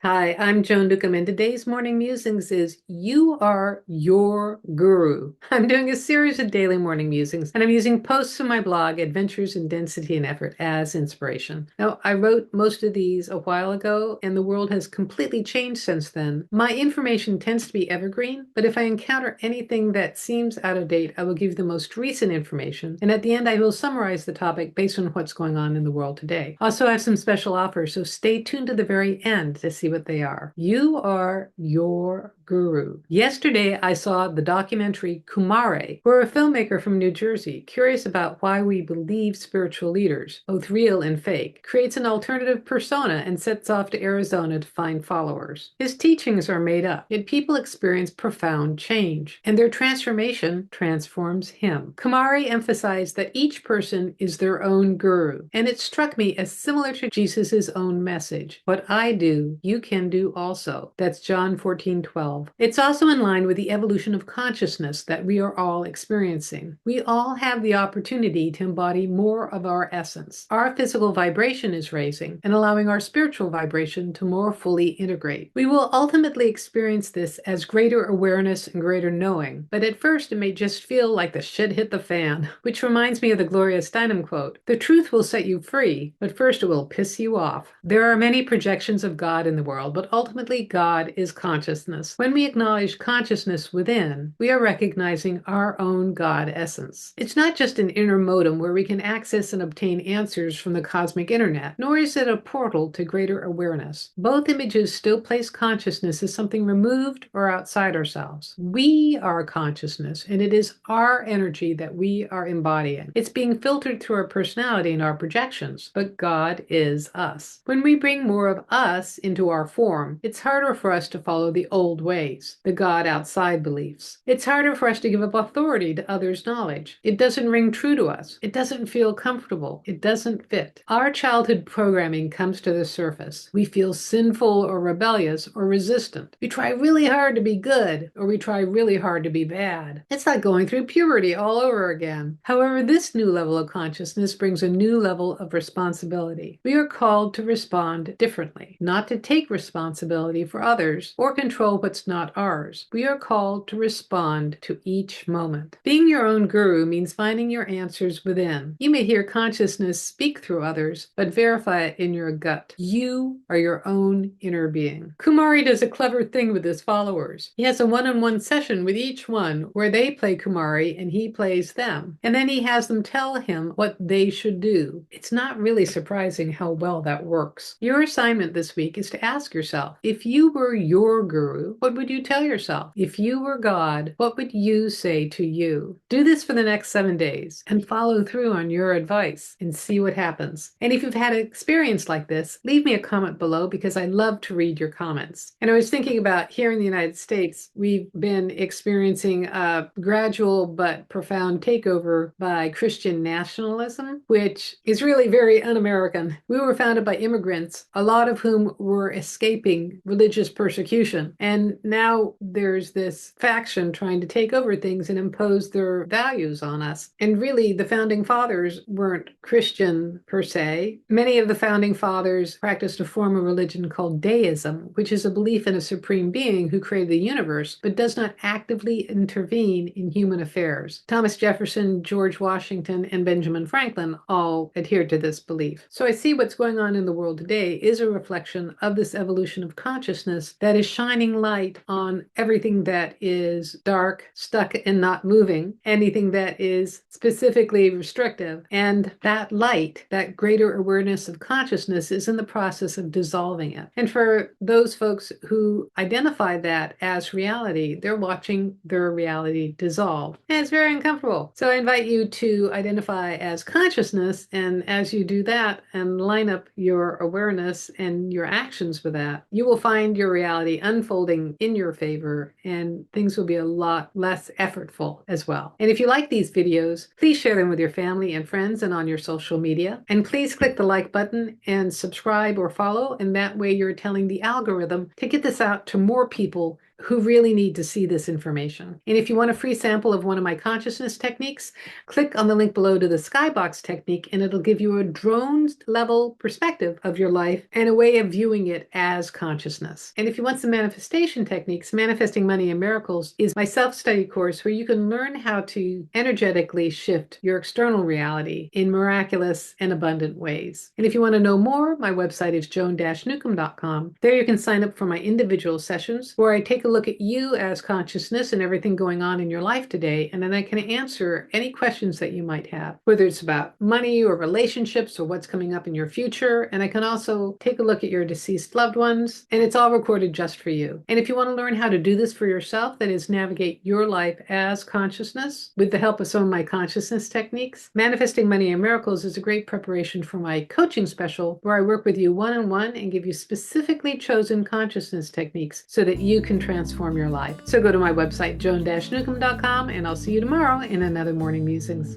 Hi, I'm Joan Duckham, and today's morning musings is You Are Your Guru. I'm doing a series of daily morning musings, and I'm using posts from my blog, Adventures in Density and Effort, as inspiration. Now, I wrote most of these a while ago, and the world has completely changed since then. My information tends to be evergreen, but if I encounter anything that seems out of date, I will give you the most recent information, and at the end, I will summarize the topic based on what's going on in the world today. Also, I have some special offers, so stay tuned to the very end to see what they are. You are your guru. Yesterday, I saw the documentary Kumare, where a filmmaker from New Jersey, curious about why we believe spiritual leaders, both real and fake, creates an alternative persona and sets off to Arizona to find followers. His teachings are made up, yet people experience profound change, and their transformation transforms him. Kumare emphasized that each person is their own guru, and it struck me as similar to Jesus' own message. What I do, you can do also. That's John 14:12. It's also in line with the evolution of consciousness that we are all experiencing. We all have the opportunity to embody more of our essence. Our physical vibration is raising and allowing our spiritual vibration to more fully integrate. We will ultimately experience this as greater awareness and greater knowing, but at first it may just feel like the shit hit the fan, which reminds me of the Gloria Steinem quote, "The truth will set you free, but first it will piss you off." There are many projections of God in the world, but ultimately God is consciousness. When we acknowledge consciousness within, we are recognizing our own God essence. It's not just an inner modem where we can access and obtain answers from the cosmic internet, nor is it a portal to greater awareness. Both images still place consciousness as something removed or outside ourselves. We are consciousness, and it is our energy that we are embodying. It's being filtered through our personality and our projections, but God is us. When we bring more of us into our form, it's harder for us to follow the old ways, the God outside beliefs. It's harder for us to give up authority to others' knowledge. It doesn't ring true to us. It doesn't feel comfortable. It doesn't fit. Our childhood programming comes to the surface. We feel sinful or rebellious or resistant. We try really hard to be good, or we try really hard to be bad. It's like going through puberty all over again. However, this new level of consciousness brings a new level of responsibility. We are called to respond differently, not to take responsibility for others or control what's not ours. We are called to respond to each moment. Being your own guru means finding your answers within. You may hear consciousness speak through others, but verify it in your gut. You are your own inner being. Kumari does a clever thing with his followers. He has a one-on-one session with each one where they play Kumari and he plays them. And then he has them tell him what they should do. It's not really surprising how well that works. Your assignment this week is to ask yourself, if you were your guru, what would you tell yourself? If you were God, what would you say to you? Do this for the next 7 days and follow through on your advice and see what happens. And if you've had an experience like this, leave me a comment below because I love to read your comments. And I was thinking about here in the United States, we've been experiencing a gradual but profound takeover by Christian nationalism, which is really very un-American. We were founded by immigrants, a lot of whom were escaping religious persecution. And now there's this faction trying to take over things and impose their values on us. And really, the founding fathers weren't Christian per se. Many of the founding fathers practiced a form of religion called deism, which is a belief in a supreme being who created the universe, but does not actively intervene in human affairs. Thomas Jefferson, George Washington, and Benjamin Franklin all adhered to this belief. So I see what's going on in the world today is a reflection of this evolution of consciousness that is shining light on everything that is dark, stuck, and not moving, anything that is specifically restrictive. And that light, that greater awareness of consciousness, is in the process of dissolving it. And for those folks who identify that as reality, they're watching their reality dissolve. And it's very uncomfortable. So I invite you to identify as consciousness, and as you do that and line up your awareness and your actions with that, you will find your reality unfolding in your favor, and things will be a lot less effortful as well. And if you like these videos, please share them with your family and friends and on your social media. And please click the like button and subscribe or follow, and that way you're telling the algorithm to get this out to more people who really need to see this information. And if you want a free sample of one of my consciousness techniques, click on the link below to the skybox technique, and it'll give you a drone level perspective of your life and a way of viewing it as consciousness. And if you want some manifestation techniques, Manifesting Money and Miracles is my self-study course where you can learn how to energetically shift your external reality in miraculous and abundant ways. And if you want to know more, my website is joan-newcomb.com. There you can sign up for my individual sessions where I take a look at you as consciousness and everything going on in your life today, and then I can answer any questions that you might have, whether it's about money or relationships or what's coming up in your future. And I can also take a look at your deceased loved ones, and it's all recorded just for you. And if you want to learn how to do this for yourself, that is, navigate your life as consciousness with the help of some of my consciousness techniques, Manifesting Money and Miracles is a great preparation for my coaching special where I work with you one-on-one and give you specifically chosen consciousness techniques so that you can transform your life. So go to my website, joan-newcomb.com, and I'll see you tomorrow in another Morning Musings.